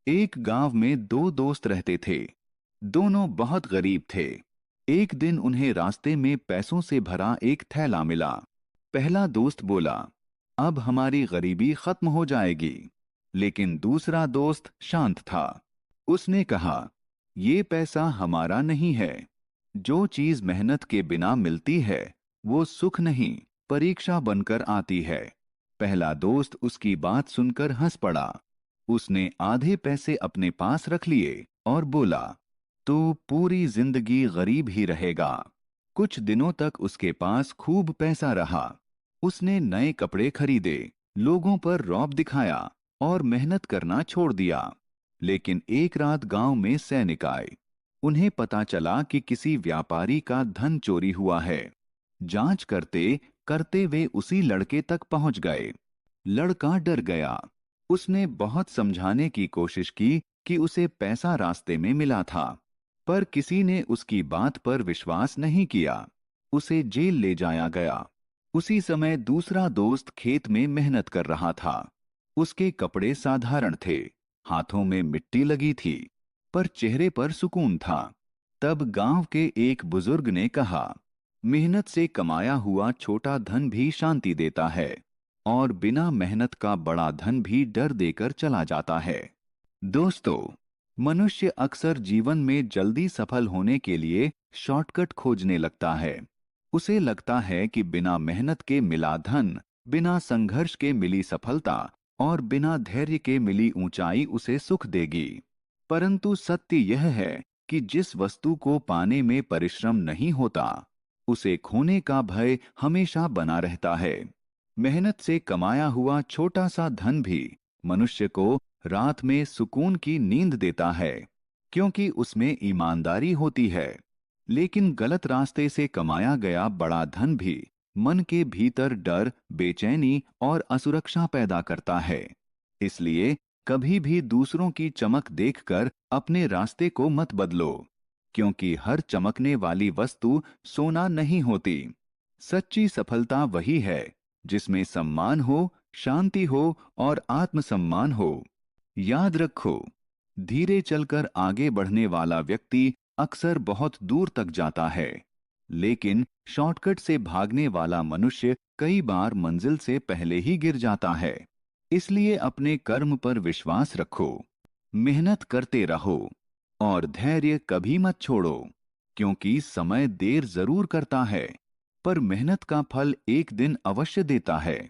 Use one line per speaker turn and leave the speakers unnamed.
एक गांव में दो दोस्त रहते थे। दोनों बहुत गरीब थे। एक दिन उन्हें रास्ते में पैसों से भरा एक थैला मिला। पहला दोस्त बोला, अब हमारी गरीबी खत्म हो जाएगी। लेकिन दूसरा दोस्त शांत था। उसने कहा, ये पैसा हमारा नहीं है। जो चीज मेहनत के बिना मिलती है वो सुख नहीं, परीक्षा बनकर आती है। पहला दोस्त उसकी बात सुनकर हंस पड़ा। उसने आधे पैसे अपने पास रख लिए और बोला, तो पूरी जिंदगी गरीब ही रहेगा। कुछ दिनों तक उसके पास खूब पैसा रहा। उसने नए कपड़े खरीदे, लोगों पर रौब दिखाया और मेहनत करना छोड़ दिया। लेकिन एक रात गांव में सैनिक आए। उन्हें पता चला कि किसी व्यापारी का धन चोरी हुआ है। जांच करते करते वे उसी लड़के तक पहुंच गए। लड़का डर गया। उसने बहुत समझाने की कोशिश की कि उसे पैसा रास्ते में मिला था, पर किसी ने उसकी बात पर विश्वास नहीं किया। उसे जेल ले जाया गया। उसी समय दूसरा दोस्त खेत में मेहनत कर रहा था। उसके कपड़े साधारण थे, हाथों में मिट्टी लगी थी, पर चेहरे पर सुकून था। तब गांव के एक बुजुर्ग ने कहा, मेहनत से कमाया हुआ छोटा धन भी शांति देता है, और बिना मेहनत का बड़ा धन भी डर देकर चला जाता है। दोस्तों, मनुष्य अक्सर जीवन में जल्दी सफल होने के लिए शॉर्टकट खोजने लगता है। उसे लगता है कि बिना मेहनत के मिला धन, बिना संघर्ष के मिली सफलता और बिना धैर्य के मिली ऊंचाई उसे सुख देगी। परंतु सत्य यह है कि जिस वस्तु को पाने में परिश्रम नहीं होता, उसे खोने का भय हमेशा बना रहता है। मेहनत से कमाया हुआ छोटा सा धन भी मनुष्य को रात में सुकून की नींद देता है, क्योंकि उसमें ईमानदारी होती है। लेकिन गलत रास्ते से कमाया गया बड़ा धन भी मन के भीतर डर, बेचैनी और असुरक्षा पैदा करता है। इसलिए कभी भी दूसरों की चमक देखकर अपने रास्ते को मत बदलो, क्योंकि हर चमकने वाली वस्तु सोना नहीं होती। सच्ची सफलता वही है जिसमें सम्मान हो, शांति हो और आत्मसम्मान हो। याद रखो, धीरे चलकर आगे बढ़ने वाला व्यक्ति अक्सर बहुत दूर तक जाता है, लेकिन शॉर्टकट से भागने वाला मनुष्य कई बार मंजिल से पहले ही गिर जाता है। इसलिए अपने कर्म पर विश्वास रखो, मेहनत करते रहो और धैर्य कभी मत छोड़ो, क्योंकि समय देर जरूर करता है, पर मेहनत का फल एक दिन अवश्य देता है।